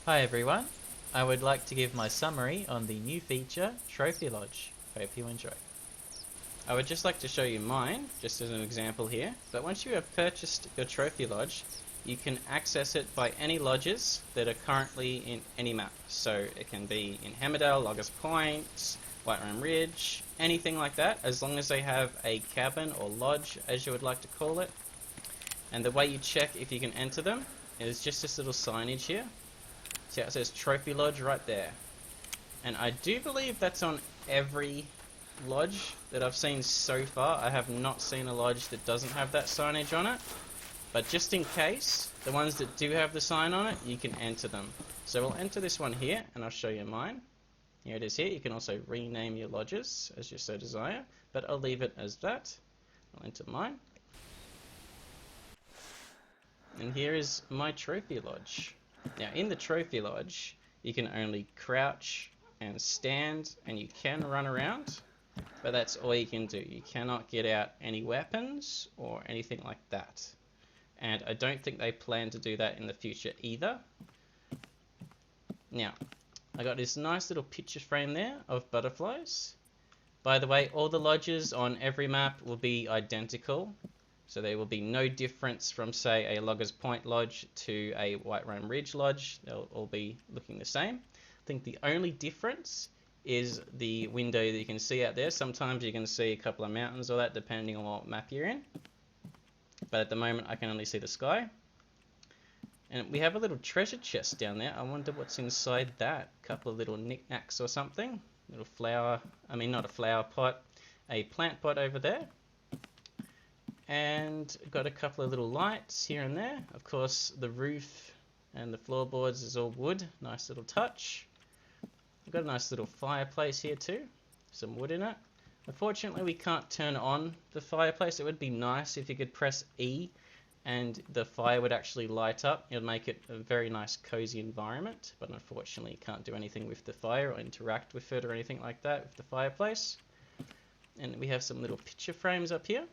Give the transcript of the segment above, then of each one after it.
Hi everyone, I would like to give my summary on the new feature, Trophy Lodge. Hope you enjoy. I would just like to show you mine, just as an example here, but once you have purchased your Trophy Lodge, you can access it by any lodges that are currently in any map. So it can be in Hemmerdale, Loggers Point, Whiterun Ridge, anything like that, as long as they have a cabin or lodge, as you would like to call it. And the way you check if you can enter them is just this little signage here. See how it says Trophy Lodge right there. And I do believe that's on every lodge that I've seen so far. I have not seen a lodge that doesn't have that signage on it. But just in case, the ones that do have the sign on it, you can enter them. So we'll enter this one here, and I'll show you mine. Here it is here. You can also rename your lodges as you so desire, but I'll leave it as that. I'll enter mine. And here is my Trophy Lodge. Now in the Trophy Lodge, you can only crouch and stand, and you can run around, but that's all you can do. You cannot get out any weapons or anything like that. And I don't think they plan to do that in the future either. Now, I got this nice little picture frame there of butterflies. By the way, all the lodges on every map will be identical. So there will be no difference from, say, a Loggers Point Lodge to a Whiterun Ridge Lodge. They'll all be looking the same. I think the only difference is the window that you can see out there. Sometimes you can see a couple of mountains or that, depending on what map you're in. But at the moment, I can only see the sky. And we have a little treasure chest down there. I wonder what's inside that. A couple of little knickknacks or something. Little flower, not a flower pot, a plant pot over there. And got a couple of little lights here and there. Of course, the roof and the floorboards is all wood. Nice little touch. I've got a nice little fireplace here too. Some wood in it. Unfortunately, we can't turn on the fireplace. It would be nice if you could press E and the fire would actually light up. It would make it a very nice cozy environment. But unfortunately, you can't do anything with the fire or interact with it or anything like that with the fireplace. And we have some little picture frames up here.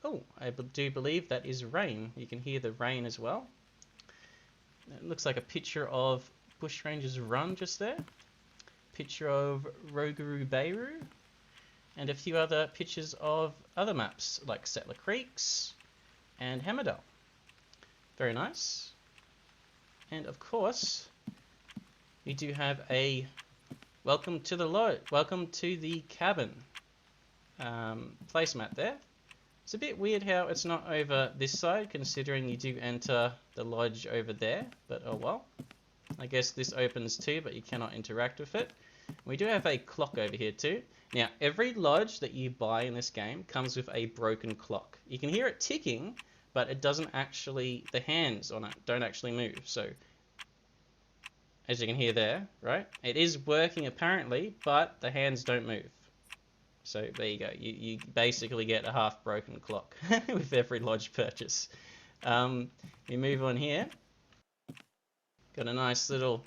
Oh, I do believe that is rain. You can hear the rain as well. It looks like a picture of Bushrangers Run just there. Picture of Rougarou Beirut. And a few other pictures of other maps like Settler Creeks and Hemmerdale. Very nice. And of course, we do have a welcome to the cabin placemat there. It's a bit weird how it's not over this side, considering you do enter the lodge over there, but oh well. I guess this opens too, but you cannot interact with it. We do have a clock over here too. Now, every lodge that you buy in this game comes with a broken clock. You can hear it ticking, but it doesn't actually, the hands on it don't actually move. So, as you can hear there, right? It is working apparently, but the hands don't move. So there you go. You basically get a half broken clock with every lodge purchase. We move on here. Got a nice little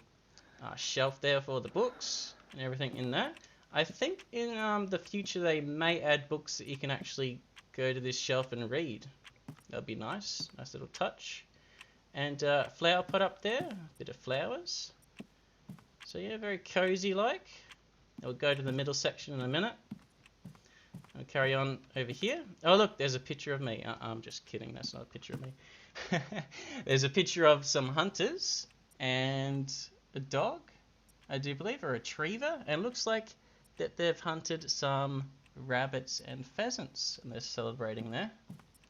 shelf there for the books and everything in there. I think in the future they may add books that you can actually go to this shelf and read. That'd be nice. Nice little touch. And flower pot up there. A bit of flowers. So yeah, very cozy like. We'll go to the middle section in a minute. I'll carry on over here. Oh look, there's a picture of me. I'm just kidding, that's not a picture of me. There's a picture of some hunters and a dog, I do believe, a retriever. And it looks like that they've hunted some rabbits and pheasants. And they're celebrating there,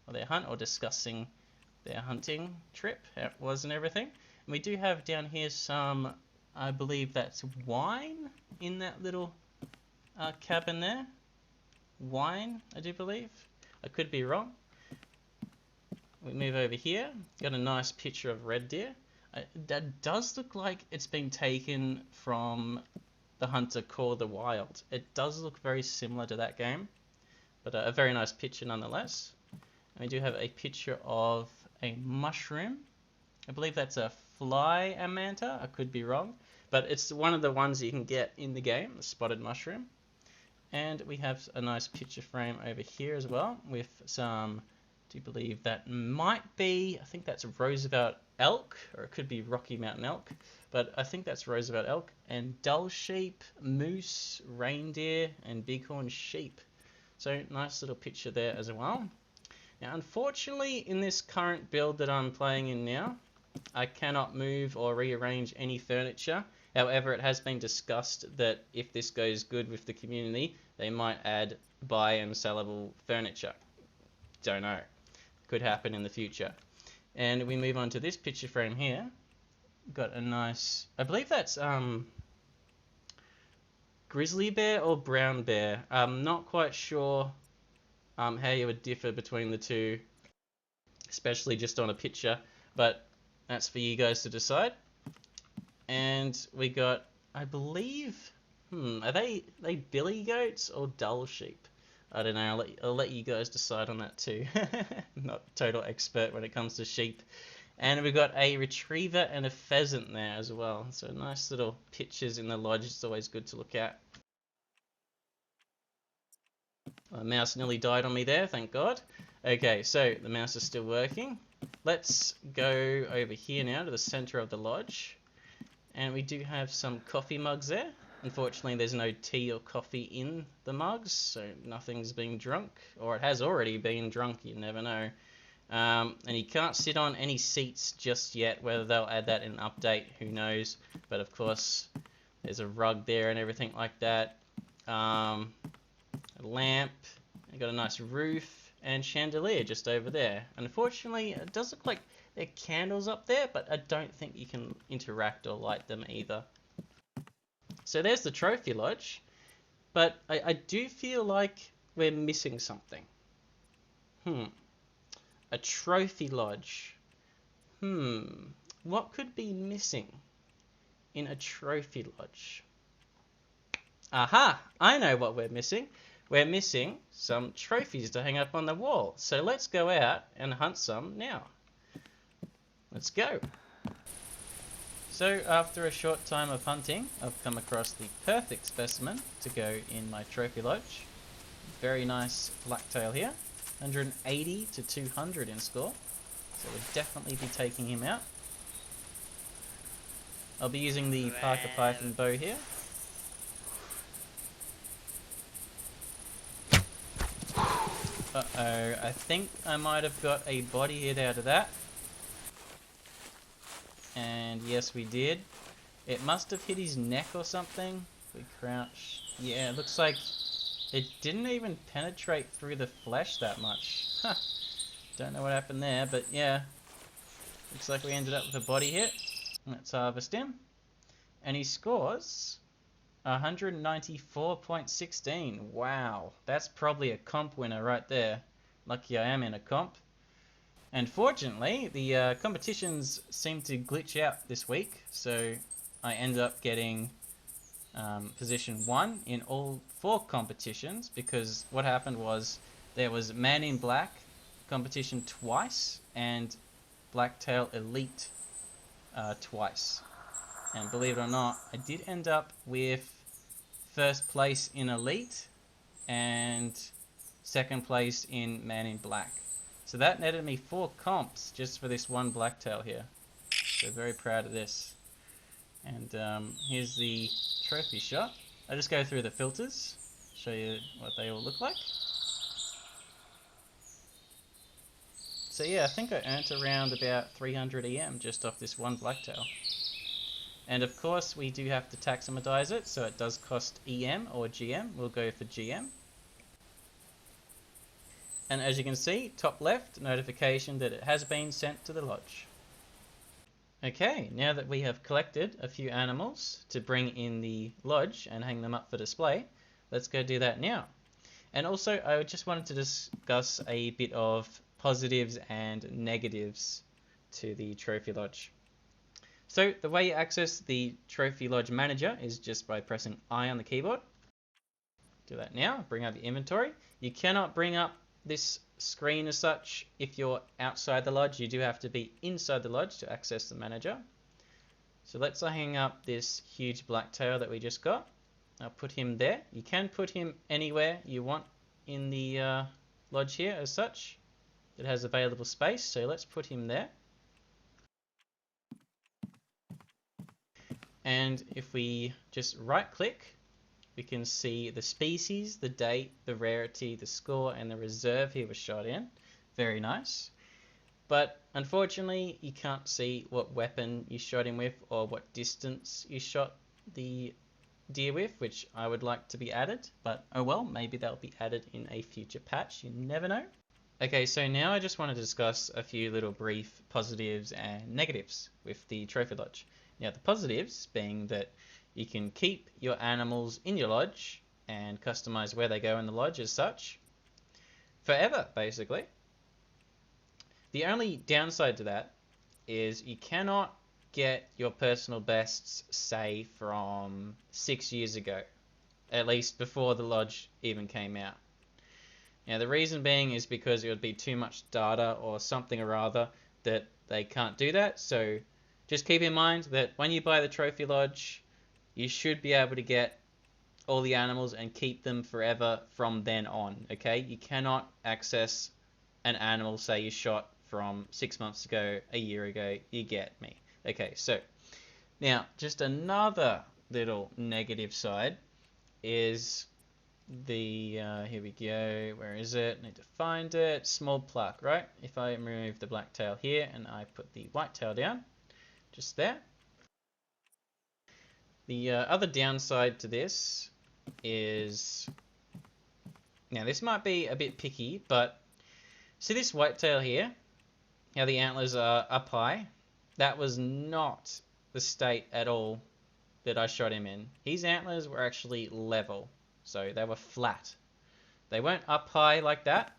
or their hunt, or discussing their hunting trip, how it was and everything. And we do have down here some, I believe that's wine in that little cabin there. Wine, I do believe. I could be wrong. We move over here. Got a nice picture of red deer. That does look like it's been taken from The Hunter Call the Wild. It does look very similar to that game, but a very nice picture nonetheless. And we do have a picture of a mushroom. I believe that's a fly amanta. I could be wrong, but it's one of the ones you can get in the game, the spotted mushroom. And we have a nice picture frame over here as well with some, I do believe that might be, I think that's Roosevelt elk, or it could be Rocky Mountain elk. but I think that's Roosevelt elk, and dull sheep, moose, reindeer, and bighorn sheep. So nice little picture there as well. Now unfortunately in this current build that I'm playing in now, I cannot move or rearrange any furniture. However, it has been discussed that if this goes good with the community, they might add buy and sellable furniture. Don't know. Could happen in the future. And we move on to this picture frame here. Got a nice, I believe that's grizzly bear or brown bear. I'm not quite sure how you would differ between the two, especially just on a picture, but that's for you guys to decide. And we got, I believe, are they billy goats or dull sheep? I don't know. I'll let you guys decide on that too. I'm not a total expert when it comes to sheep. And we've got a retriever and a pheasant there as well. So nice little pictures in the lodge. It's always good to look at. My mouse nearly died on me there, thank God. Okay, so the mouse is still working. Let's go over here now to the center of the lodge. And we do have some coffee mugs there. Unfortunately, there's no tea or coffee in the mugs, so nothing's being drunk. Or it has already been drunk, you never know. And you can't sit on any seats just yet. Whether they'll add that in an update, who knows. But of course, there's a rug there and everything like that. A lamp. You've got a nice roof and chandelier just over there. And unfortunately, it does look like there are candles up there, but I don't think you can interact or light them either. So there's the trophy lodge, but I do feel like we're missing something. A trophy lodge. What could be missing in a trophy lodge? Aha! I know what we're missing. We're missing some trophies to hang up on the wall. So let's go out and hunt some now. Let's go. So after a short time of hunting, I've come across the perfect specimen to go in my trophy lodge. Very nice blacktail here. 180 to 200 in score. So we'll definitely be taking him out. I'll be using the Parker Python bow here. Uh-oh, I think I might have got a body hit out of that. And yes, we did. It must have hit his neck or something. We crouch. Yeah, it looks like it didn't even penetrate through the flesh that much. Huh. Don't know what happened there, but yeah. Looks like we ended up with a body hit. Let's harvest him. And he scores 194.16. Wow, that's probably a comp winner right there. Lucky I am in a comp. And fortunately, the competitions seem to glitch out this week, so I ended up getting position 1 in all 4 competitions, because what happened was there was Man in Black competition twice and Blacktail Elite twice. And believe it or not, I did end up with first place in Elite and second place in Man in Black. So that netted me 4 comps just for this one blacktail here. So very proud of this. And here's the trophy shot. I'll just go through the filters, show you what they all look like. So yeah, I think I earned around about 300 EM just off this one blacktail. And of course we do have to taxonomize it, so it does cost EM or GM. We'll go for GM. And as you can see, top left, notification that it has been sent to the lodge. Okay, now that we have collected a few animals to bring in the lodge and hang them up for display, let's go do that now. And also, I just wanted to discuss a bit of positives and negatives to the Trophy Lodge. So the way you access the Trophy Lodge Manager is just by pressing I on the keyboard. Do that now, bring up the inventory. You cannot bring up this screen as such if you're outside the lodge. You do have to be inside the lodge to access the manager. So let's hang up this huge blacktail that we just got. I'll put him there. You can put him anywhere you want in the lodge here as such. It has available space, so let's put him there. And if we just right click, we can see the species, the date, the rarity, the score, and the reserve he was shot in. Very nice. But unfortunately, you can't see what weapon you shot him with or what distance you shot the deer with, which I would like to be added. But oh well, maybe they'll be added in a future patch. You never know. Okay, so now I just want to discuss a few little brief positives and negatives with the Trophy Lodge. Now, the positives being that you can keep your animals in your lodge and customize where they go in the lodge as such forever, basically. The only downside to that is you cannot get your personal bests, say, from 6 years ago, at least before the lodge even came out. Now, the reason being is because it would be too much data or something or other that they can't do that. So just keep in mind that when you buy the Trophy Lodge, you should be able to get all the animals and keep them forever from then on, okay? You cannot access an animal, say you shot from 6 months ago, a year ago, you get me. Okay, so now just another little negative side is the, here we go, where is it? Need to find it. Small pluck, right? If I remove the black tail here and I put the white tail down, just there. The other downside to this is, now this might be a bit picky, but see this white tail here? How the antlers are up high? That was not the state at all that I shot him in. His antlers were actually level. So they were flat. They weren't up high like that.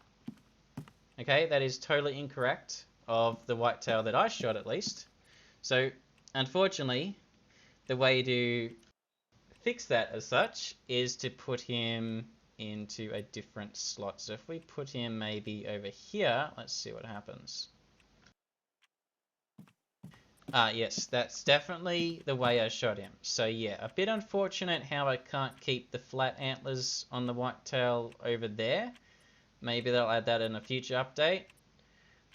Okay, that is totally incorrect of the whitetail that I shot at least. So unfortunately, the way to fix that as such is to put him into a different slot. So if we put him maybe over here, let's see what happens. Yes, that's definitely the way I shot him. So yeah, a bit unfortunate how I can't keep the flat antlers on the whitetail over there. Maybe they'll add that in a future update.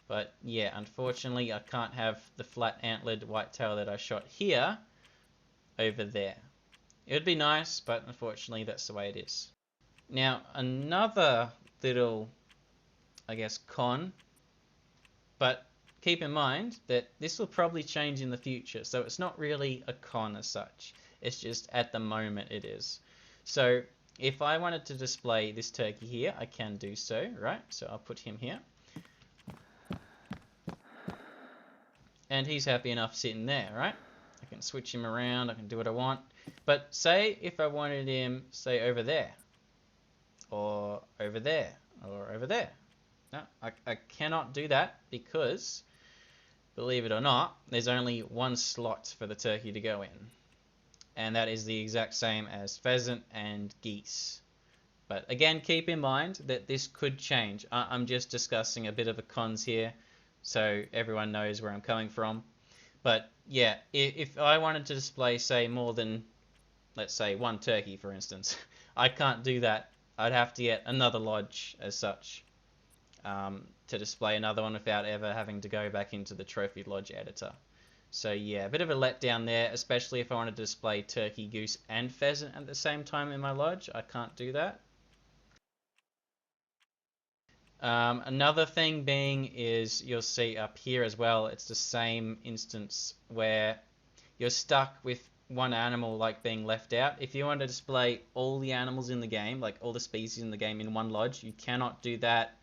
But yeah, unfortunately I can't have the flat antlered whitetail that I shot here over there. It would be nice, but unfortunately that's the way it is. Now another little, I guess, con, but keep in mind that this will probably change in the future, so it's not really a con as such. It's just at the moment it is. So if I wanted to display this turkey here, I can do so, right? So I'll put him here. And he's happy enough sitting there, right? I can switch him around, I can do what I want. But say if I wanted him, say, over there, or over there, or over there. No, I cannot do that because, believe it or not, there's only one slot for the turkey to go in. And that is the exact same as pheasant and geese. But again, keep in mind that this could change. I'm just discussing a bit of the cons here, so everyone knows where I'm coming from. But yeah, if I wanted to display, say, more than, let's say, one turkey, for instance, I can't do that. I'd have to get another lodge as such. To display another one without ever having to go back into the Trophy Lodge editor. So yeah, a bit of a letdown there, especially if I wanted to display turkey, goose, and pheasant at the same time in my lodge. I can't do that. Another thing being is you'll see up here as well, it's the same instance where you're stuck with one animal like being left out. If you want to display all the animals in the game, like all the species in the game in one lodge, you cannot do that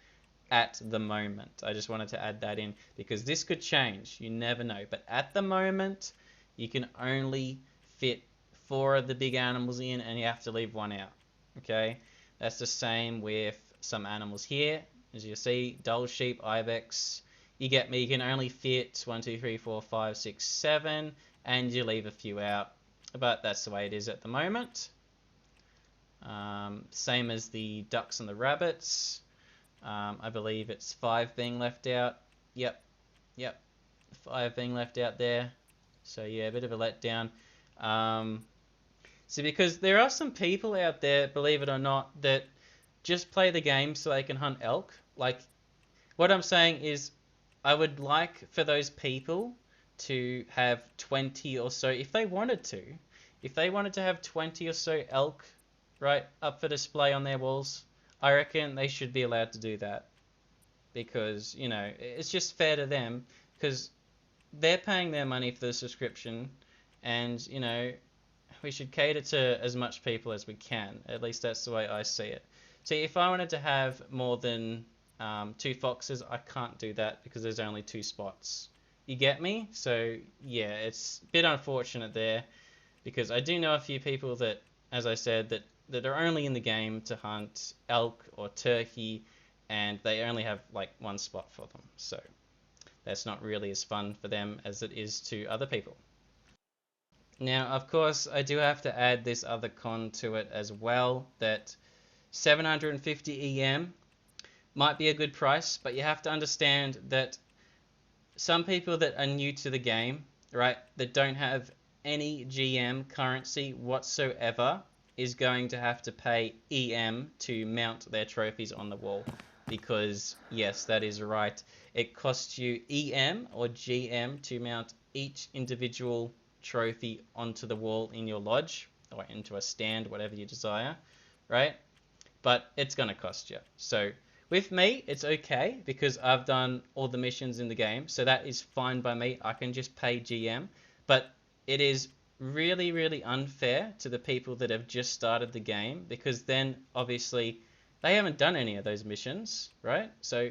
at the moment. I just wanted to add that in because this could change. You never know. But at the moment, you can only fit 4 of the big animals in and you have to leave 1 out. Okay? That's the same with some animals here. As you see, dull sheep, ibex. You get me. You can only fit 1, 2, 3, 4, 5, 6, 7, and you leave a few out. But that's the way it is at the moment. Same as the ducks and the rabbits. I believe it's 5 being left out. Yep. 5 being left out there. So yeah, a bit of a letdown. So because there are some people out there, believe it or not, that just play the game so they can hunt elk. Like, what I'm saying is, I would like for those people to have 20 or so, if they wanted to have 20 or so elk, right, up for display on their walls, I reckon they should be allowed to do that. Because, you know, it's just fair to them, because they're paying their money for the subscription, and, you know, we should cater to as much people as we can. At least that's the way I see it. See, if I wanted to have more than 2 foxes, I can't do that because there's only 2 spots. You get me? So, yeah, it's a bit unfortunate there, because I do know a few people that, as I said, that are only in the game to hunt elk or turkey, and they only have like 1 spot for them. So that's not really as fun for them as it is to other people. Now, of course, I do have to add this other con to it as well, that 750 EM might be a good price, but you have to understand that some people that are new to the game, right, that don't have any GM currency whatsoever, is going to have to pay EM to mount their trophies on the wall. Because, yes, that is right, it costs you EM or GM to mount each individual trophy onto the wall in your lodge, or into a stand, whatever you desire, right? But it's going to cost you. So with me, it's okay because I've done all the missions in the game, so that is fine by me. I can just pay GM, but it is really, really unfair to the people that have just started the game, because then obviously they haven't done any of those missions, right? So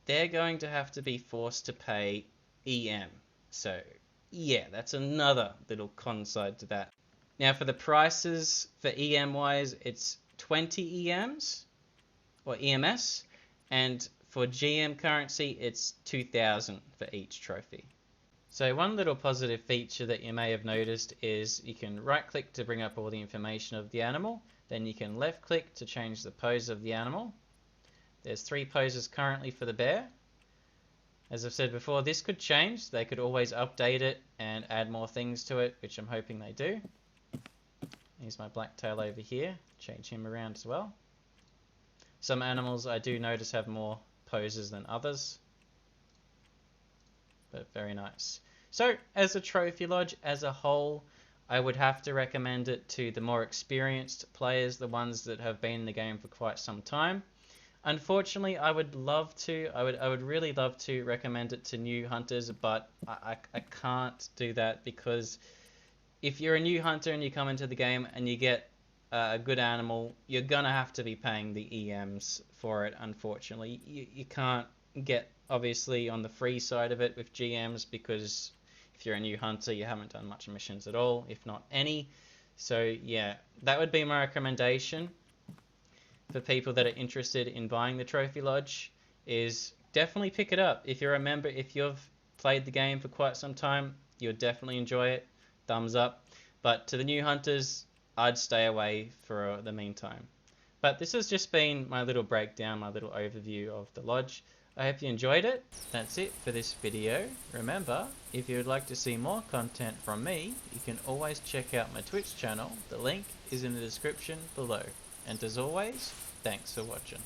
they're going to have to be forced to pay EM. So yeah, that's another little con side to that. Now for the prices for EM wise, it's 20 EMs or EMS, and for GM currency it's 2,000 for each trophy. So one little positive feature that you may have noticed is you can right click to bring up all the information of the animal, then you can left click to change the pose of the animal. There's 3 poses currently for the bear. As I've said before, this could change. They could always update it and add more things to it, which I'm hoping they do. Here's my blacktail over here. Change him around as well. Some animals I do notice have more poses than others, but very nice. So as a trophy lodge as a whole, I would have to recommend it to the more experienced players, the ones that have been in the game for quite some time. Unfortunately, I would really love to recommend it to new hunters, but I can't do that, because if you're a new hunter and you come into the game and you get a good animal, you're gonna have to be paying the EMs for it. Unfortunately, you can't get obviously on the free side of it with GMs, because if you're a new hunter, you haven't done much missions at all, if not any. So yeah, that would be my recommendation for people that are interested in buying the Trophy Lodge, is definitely pick it up. If you're a member, if you've played the game for quite some time, you'll definitely enjoy it. Thumbs up. But to the new hunters, I'd stay away for the meantime. But this has just been my little breakdown, my little overview of the lodge. I hope you enjoyed it. That's it for this video. Remember, if you would like to see more content from me, you can always check out my Twitch channel. The link is in the description below. And as always, thanks for watching.